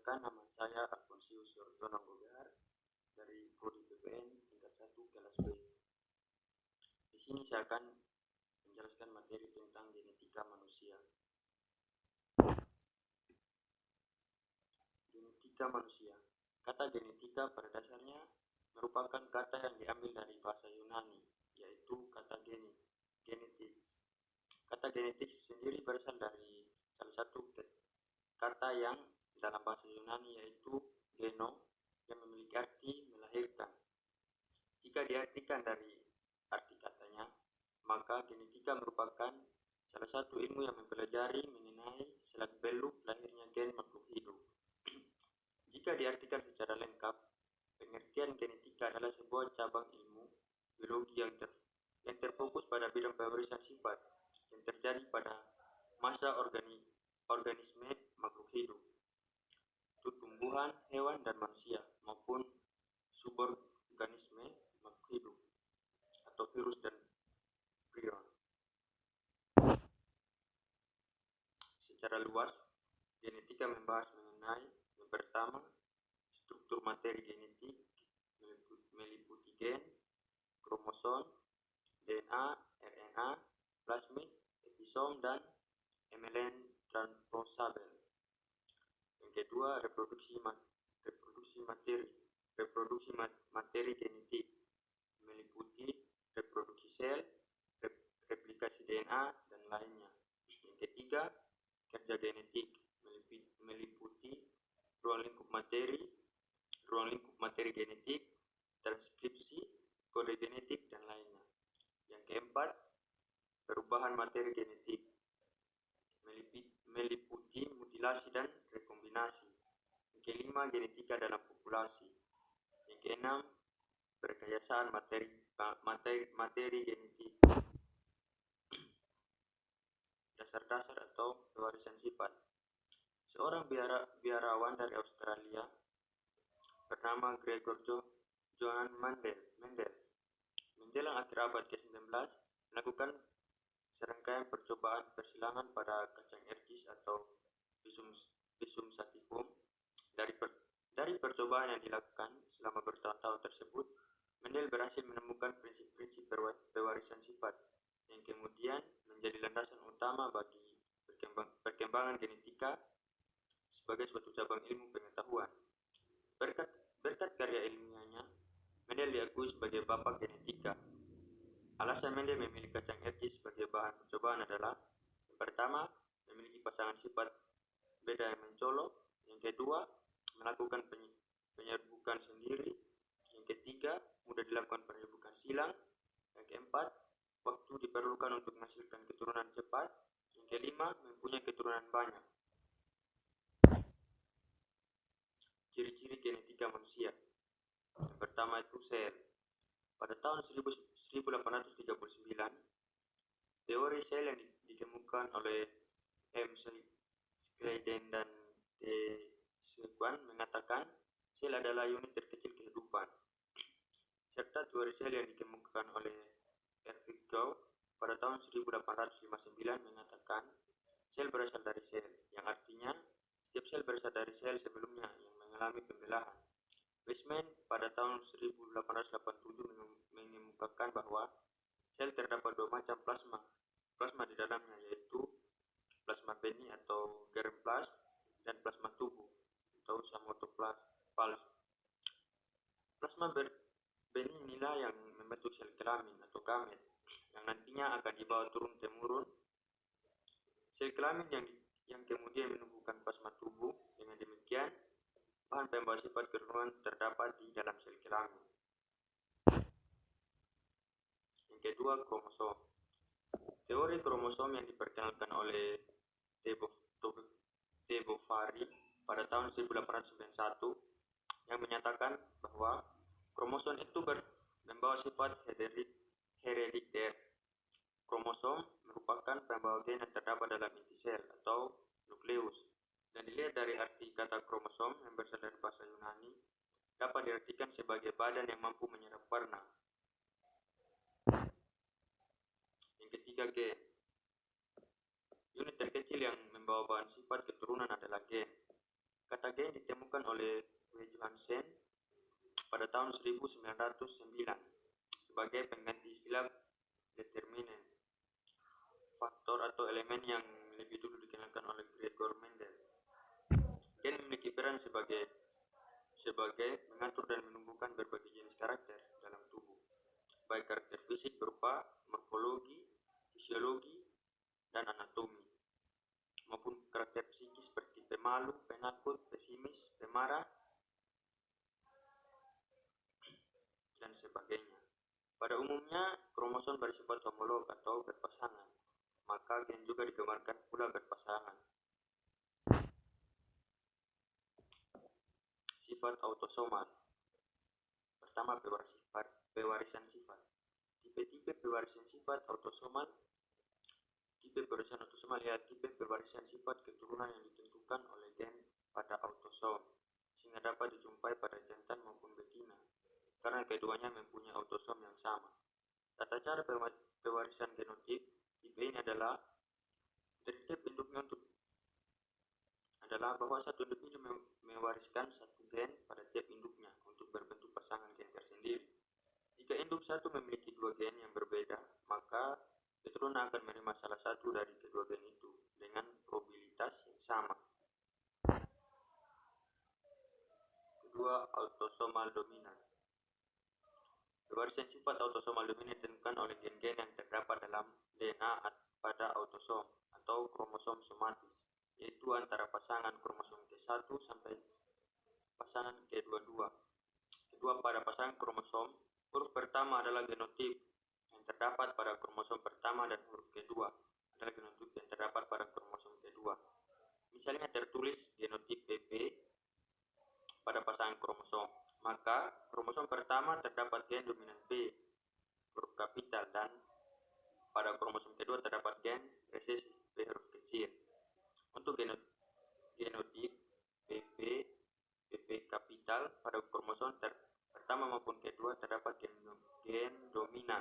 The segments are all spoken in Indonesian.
Perkenalkan, nama saya Alfonsius Yortono Gogar dari Prodi PPN tingkat 1 kelas B. Di sini saya akan menjelaskan materi tentang genetika manusia. Genetika manusia. Kata genetika pada dasarnya merupakan kata yang diambil dari bahasa Yunani, yaitu kata genetics. Kata genetics sendiri berasal dari salah satu kata yang dalam bahasa Yunani yaitu geno, yang memiliki arti melahirkan. Jika diartikan dari arti katanya, maka genetika merupakan salah satu ilmu yang mempelajari mengenai selak-beluk lahirnya gen makhluk hidup. Jika diartikan secara lengkap, pengertian genetika adalah sebuah cabang ilmu biologi yang terfokus pada bidang pewarisan sifat yang terjadi pada masa organisme makhluk hidup, tumbuhan, hewan, dan manusia, maupun suborganisme makhluk hidup atau virus dan prion. Secara luas, genetika membahas mengenai yang pertama, struktur materi genetik meliputi gen, kromosom, DNA, RNA, plasmid, episom, dan mLN transposabel. Yang kedua, reproduksi materi genetik meliputi reproduksi sel, replikasi DNA, dan lainnya. Yang ketiga, kerja genetik meliputi ruang lingkup materi genetik, transkripsi, kode genetik, dan lainnya. Yang keempat, perubahan materi genetik meliputi mutilasi dan rekombinasi. Yang kelima, genetika dalam populasi. Yang keenam, perkayasaan materi genetik. Dasar-dasar atau pewarisan sifat. Seorang biarawan dari Australia bernama Gregor Johann Mendel menjelang akhir abad ke-19 melakukan serangkaian percobaan persilangan pada kacang erkis atau Pisum sativum. Dari percobaan yang dilakukan selama bertahun-tahun tersebut, Mendel berhasil menemukan prinsip-prinsip pewarisan sifat yang kemudian menjadi landasan utama bagi perkembangan genetika sebagai suatu cabang ilmu pengetahuan. Berkat karya ilmiahnya, Mendel diakui sebagai bapak genetika. Alasan Mendel memilih kacang erkis sebagai bahan percobaan adalah: yang pertama, memiliki pasangan sifat beda yang mencolok; yang kedua, melakukan penyerbukan sendiri; yang ketiga, mudah dilakukan penyerbukan silang; yang keempat, waktu diperlukan untuk menghasilkan keturunan cepat; yang kelima, mempunyai keturunan banyak. Ciri-ciri genetika manusia. Yang pertama itu sel. Pada tahun 1839, teori sel yang ditemukan oleh M. Schleiden dan T. Schwann mengatakan sel adalah unit terkecil kehidupan. Serta teori sel yang dikemukakan oleh Erving Gow pada tahun 1859 mengatakan sel berasal dari sel, yang artinya setiap sel berasal dari sel sebelumnya yang mengalami pembelahan. Weismann pada tahun 1887 mengemukakan bahwa sel terdapat dua macam plasma di dalamnya, yaitu plasma benih atau germplasm dan plasma tubuh atau somatophals. Plasma benih inilah yang membentuk sel kelamin atau gamet yang nantinya akan dibawa turun-temurun sel kelamin yang kemudian menumbuhkan plasma tubuh. Dengan demikian, bahan pembawa sifat keturunan terdapat di dalam sel kelamin. Yang kedua, kromosom. Teori kromosom yang diperkenalkan oleh T. Bovary pada tahun 1891 yang menyatakan bahwa kromosom itu membawa sifat herediter. Kromosom merupakan pembawa gen yang terdapat dalam inti sel atau nukleus, dan dilihat dari arti kata kromosom yang berasal dari bahasa Yunani, dapat diartikan sebagai badan yang mampu menyerap warna. Yang ketiga, gen. Unit terkecil yang membawa bahan sifat keturunan adalah gen. Kata gen ditemukan oleh W. Johansen pada tahun 1909 sebagai pengganti istilah determinen, faktor atau elemen yang lebih dulu dikenalkan oleh Gregor Mendel. Gen memiliki peran sebagai mengatur dan menumbuhkan berbagai jenis karakter dalam tubuh, baik karakter fisik berupa morfologi, fisiologi, dan anatomi, maupun karakter psikis seperti pemalu, penakut, pesimis, pemarah, dan sebagainya. Pada umumnya, kromosom bersifat homolog atau berpasangan, maka gen juga digambarkan pula berpasangan. Sifat autosomal. Pertama, pewarisan sifat. Tipe-tipe pewarisan sifat autosomal. Tipe pewarisan autosomal ya tipe pewarisan sifat keturunan yang ditentukan oleh gen pada autosom, sehingga dapat dijumpai pada jantan maupun betina, karena keduanya mempunyai autosom yang sama. Tata cara pewarisan genotip tipe ini adalah tipe induknya adalah bahwa satu individu mewariskan satu gen pada tiap induknya untuk berbentuk pasangan gen tersendiri. Jika induk satu memiliki dua gen yang berbeda, maka keturunan akan menerima salah satu dari kedua gen itu dengan probabilitas yang sama. Kedua, autosomal dominan. Pewarisan sifat autosomal dominan ditentukan oleh gen-gen yang terdapat dalam DNA pada autosom atau kromosom somatis, yaitu antara pasangan kromosom K1 sampai pasangan K22. Kedua, pada pasangan kromosom, huruf pertama adalah genotip yang terdapat pada kromosom pertama dan huruf kedua adalah genotip yang terdapat pada kromosom kedua. Misalnya tertulis genotip PP pada pasangan kromosom, maka kromosom pertama terdapat gen dominan P huruf kapital dan pada kromosom kedua terdapat gen resesif P huruf kecil. Untuk genotip PP kapital pada kromosom pertama maupun kedua terdapat gen dominan.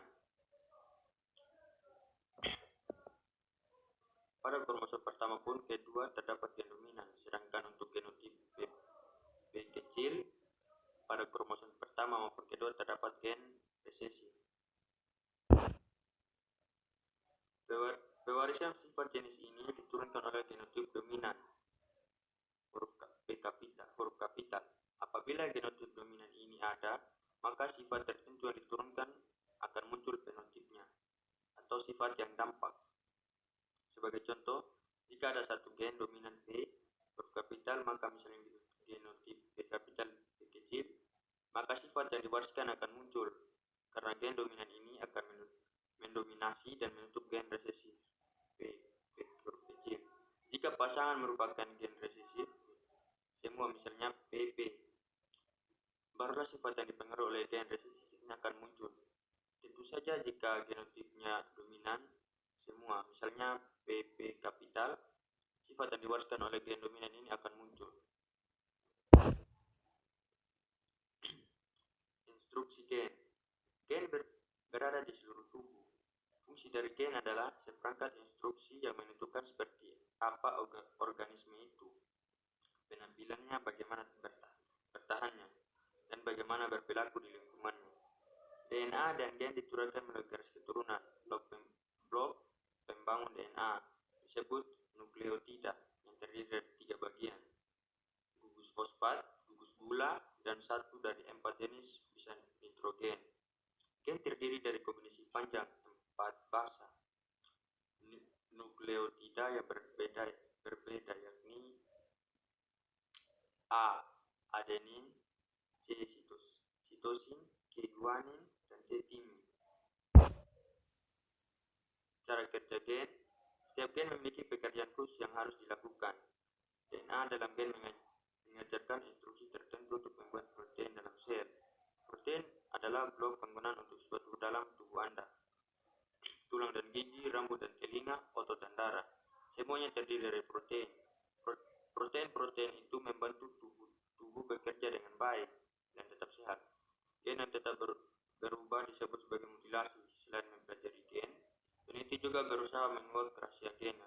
Pada kromosom pertama pun kedua terdapat gen dominan, sedangkan untuk genotip P kecil pada kromosom pertama maupun kedua terdapat gen resesif. Pewarisan sifat jenis ini diturunkan oleh genotip dominan huruf kapital. Apabila genotip dominan ini ada, maka sifat tertentu yang diturunkan akan muncul fenotipnya atau sifat yang tampak. Sebagai contoh, jika ada satu gen dominan P huruf kapital, maka misalnya genotip P kapital P kecil, maka sifat yang diwariskan akan muncul karena gen dominan ini akan mendominasi dan menutup gen resesif P huruf kecil. Jika pasangan merupakan gen resesif semua, misalnya PP, barulah sifat yang dipengaruhi oleh gen resesif ini akan muncul. Tentu saja jika genotipnya dominan semua, misalnya PP kapital, sifat yang diwariskan oleh gen dominan ini akan muncul. Instruksi gen. Gen berada di seluruh tubuh. Fungsi dari gen adalah seperangkat instruksi yang menentukan seperti apa organisme itu, penampilannya, bagaimana bertahannya, dan bagaimana berperilaku di lingkungannya. DNA dan gen diturunkan melalui garis keturunan. Blok pembangun DNA disebut nukleotida yang terdiri dari 3 bagian: gugus fosfat, gugus gula, dan satu dari 4 jenis bisa nitrogen. Gen terdiri dari kombinasi panjang 4 basa nukleotida yang berbeda yakni A. Adenin, C. Sitosin, G. Guanin, dan T. Timin. Cara kerja gen. Setiap gen memiliki pekerjaan khusus yang harus dilakukan. DNA dalam gen mengajarkan instruksi tertentu untuk membuat protein dalam sel. Protein adalah blok bangunan untuk suatu dalam tubuh Anda. Tulang dan gigi, rambut dan telinga, otot dan darah, semuanya terdiri dari protein. Protein itu membantu tubuh bekerja dengan baik dan tetap sehat. Gen yang tetap berubah disebut sebagai mutilasi. Selain mempelajari gen, peneliti juga berusaha menguak rahasia gen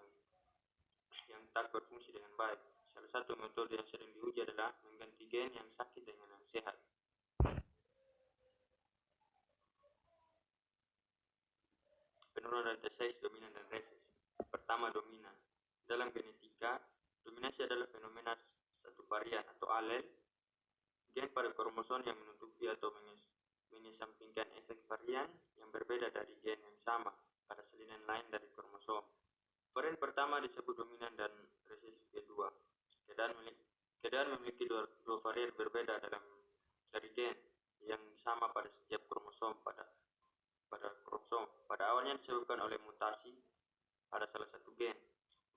yang tak berfungsi dengan baik. Salah satu metode yang sering diuji adalah mengganti gen yang sakit dengan yang sehat. Penurunan delta 6 dominan dan reses. Pertama, dominan. Dalam genetika, dominasi adalah fenomena satu varian atau alel gen pada kromosom yang menutupi atau mengesampingkan efek varian yang berbeda dari gen yang sama pada salinan lain dari kromosom. Varian pertama disebut dominan dan resesi kedua. Keadaan memiliki dua varian berbeda dari gen yang sama pada setiap kromosom pada kromosom. Pada awalnya disebabkan oleh mutasi pada salah satu gen,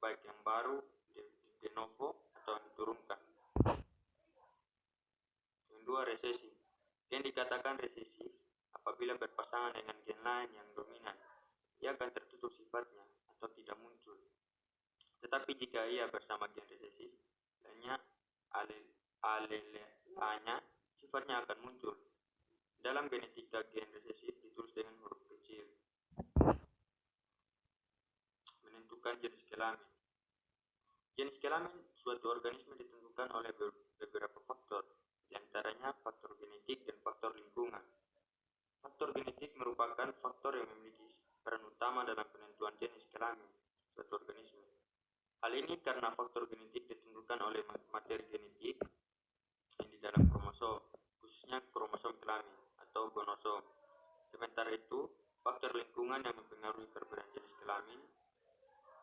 baik yang baru, de novo, atau yang diturunkan. Yang dua, resesi. Gen dikatakan resesif apabila berpasangan dengan gen lain yang dominan. Ia akan tertutup sifatnya atau tidak muncul. Tetapi jika ia bersama gen resesif, lainnya alelanya sifatnya akan muncul. Dalam genetika, gen resesif ditulis dengan huruf kecil. Menentukan jenis kelamin. Jenis kelamin suatu organisme ditentukan oleh beberapa faktor, di antaranya faktor genetik dan faktor lingkungan. Faktor genetik merupakan faktor yang memiliki peran utama dalam penentuan jenis kelamin suatu organisme. Hal ini karena faktor genetik ditentukan oleh materi genetik yang di dalam kromosom, khususnya kromosom kelamin atau gonosom. Sementara itu, faktor lingkungan yang mempengaruhi perbedaan jenis kelamin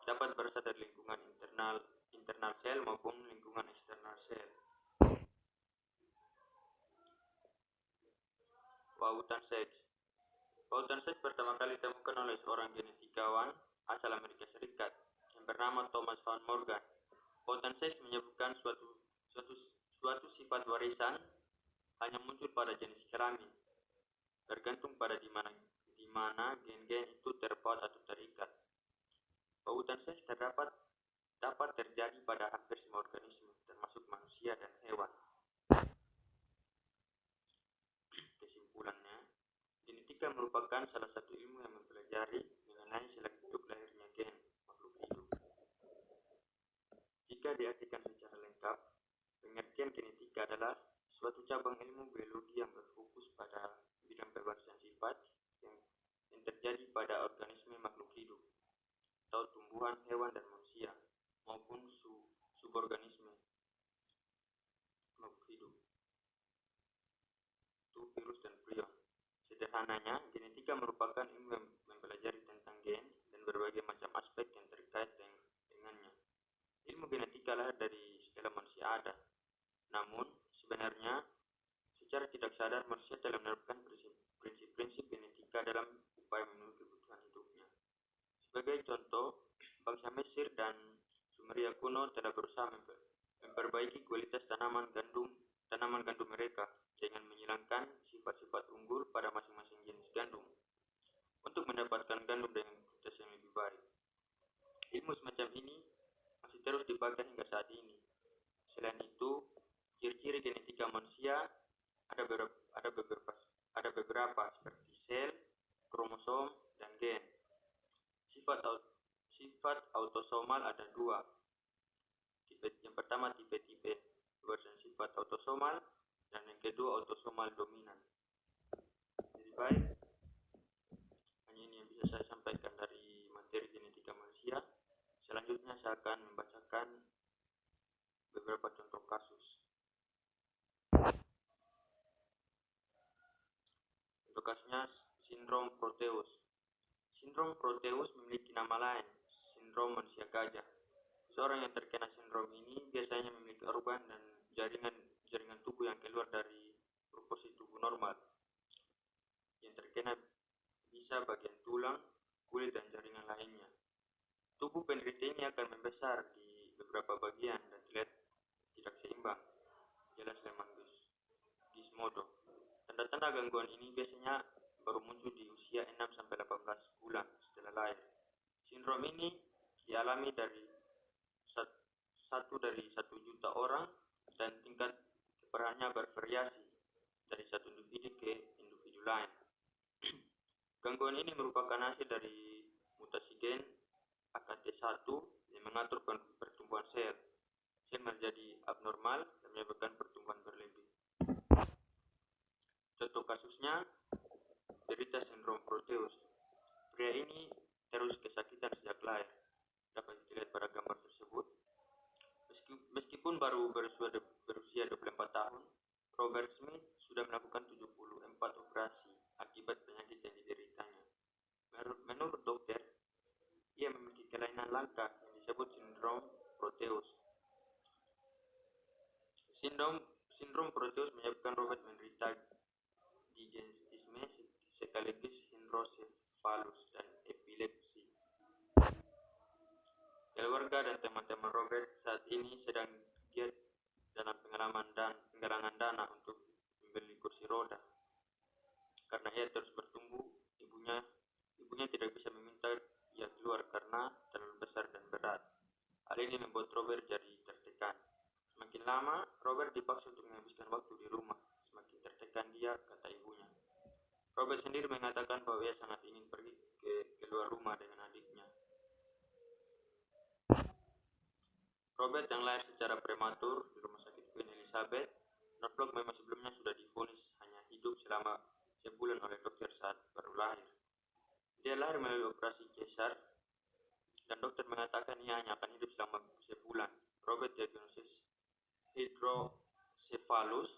dapat berasal dari lingkungan internal sel maupun lingkungan eksternal sel. Pautan seks. Pautan seks pertama kali ditemukan oleh seorang genetikawan asal Amerika Serikat yang bernama Thomas Van Morgan. Pautan seks menyebutkan suatu sifat warisan hanya muncul pada jenis kelamin, tergantung pada di mana gen-gen itu terpaut atau terikat. Pautan seks dapat terjadi pada hampir semua organisme, termasuk manusia dan hewan. Kesimpulannya, genetika merupakan salah satu ilmu yang mempelajari mengenai seluk-beluk lahirnya gen makhluk hidup. Jika diartikan secara lengkap, pengertian genetika adalah suatu cabang ilmu biologi yang berfokus pada bidang pewarisan sifat yang terjadi pada organisme makhluk hidup atau tumbuhan, hewan, dan manusia, maupun suborganisme makhluk hidup, itu virus dan prion. Sederhananya, genetika merupakan ilmu yang mempelajari tentang gen dan berbagai macam aspek yang terkait dengannya. Ilmu genetika lahir dari setelah manusia ada. Namun, sebenarnya, secara tidak sadar manusia telah menerapkan prinsip-prinsip genetika dalam upaya memenuhi kebutuhan hidupnya. Sebagai contoh, bangsa Mesir dan Sumeria kuno telah berusaha memperbaiki kualitas tanaman gandum mereka dengan menghilangkan sifat-sifat unggul pada masing-masing jenis gandum untuk mendapatkan gandum dengan kualitas yang lebih baik. Ilmu semacam ini masih terus dipakai hingga saat ini. Selain itu, ciri-ciri genetika manusia ada beberapa seperti sel, kromosom, dan gen. Sifat autosomal ada dua. Yang pertama tipe-tipe warisan sifat autosomal, dan yang kedua autosomal dominan. Jadi baik, hanya ini yang bisa saya sampaikan dari materi genetika manusia. Selanjutnya saya akan membacakan beberapa contoh kasus. Contoh kasusnya sindrom Proteus. Sindrom Proteus memiliki nama lain, sindrom manusia gajah. Seorang yang terkena sindrom ini biasanya memiliki organ dan jaringan tubuh yang keluar dari proporsi tubuh normal. Yang terkena bisa bagian tulang, kulit, dan jaringan lainnya. Tubuh penderita ini akan membesar di beberapa bagian dan terlihat tidak seimbang. Jelas Leman Gizmodo. Tanda-tanda gangguan ini biasanya baru muncul di usia 6-18 bulan setelah lahir. Sindrom ini dialami dari 1 juta orang dan tingkat keparahannya bervariasi dari satu individu ke individu lain. Gangguan ini merupakan hasil dari mutasi gen AKT1 yang mengatur pertumbuhan sel. sel menjadi abnormal dan menyebabkan pertumbuhan berlebih. Contoh kasusnya, derita sindrom Proteus. Pria ini terus kesakitan sejak lahir. Dapat dilihat pada gambar tersebut. Meskipun baru berusia 24 tahun, Robert Smith sudah melakukan 74 operasi akibat penyakit yang dideritanya. Menurut dokter, ia memiliki kelainan langka yang disebut sindrom Proteus. Sindrom Proteus menyebabkan Robert menderita gigantisme sekaligus hidrosefalus dan epilepsi. Keluarga dan teman-teman Robert saat ini sedang giat dalam penggalangan dana untuk membeli kursi roda. Karena ia terus bertumbuh, ibunya tidak bisa meminta ia keluar karena terlalu besar dan berat. Hal ini membuat Robert jadi tertekan. Semakin lama, Robert dipaksa untuk menghabiskan waktu di rumah. Semakin tertekan dia, kata ibunya. Robert sendiri mengatakan bahwa ia sangat ingin pergi keluar rumah dengan adiknya. Robert yang lahir secara prematur di rumah sakit Queen Elizabeth, Norfolk, memang sebelumnya sudah divonis hanya hidup selama sebulan oleh dokter saat baru lahir. Dia lahir melalui operasi cesar dan dokter mengatakan ia hanya akan hidup selama sebulan. Robert diagnosis hidrosefalus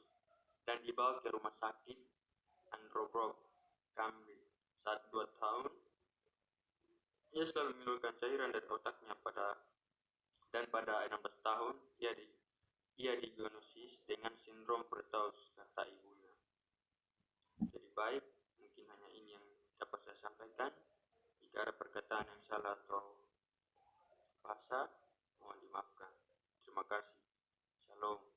dan dibawa ke rumah sakit Androbrook, Cambridge. Saat 2 tahun, ia selalu mengeluarkan cairan dari otaknya dan pada 16 tahun ia diagnosis dengan sindrom Proteus, kata ibunya. Jadi baik, mungkin hanya ini yang dapat saya sampaikan. Jika ada perkataan yang salah atau bahasa, mohon dimaafkan. Terima kasih. Shalom.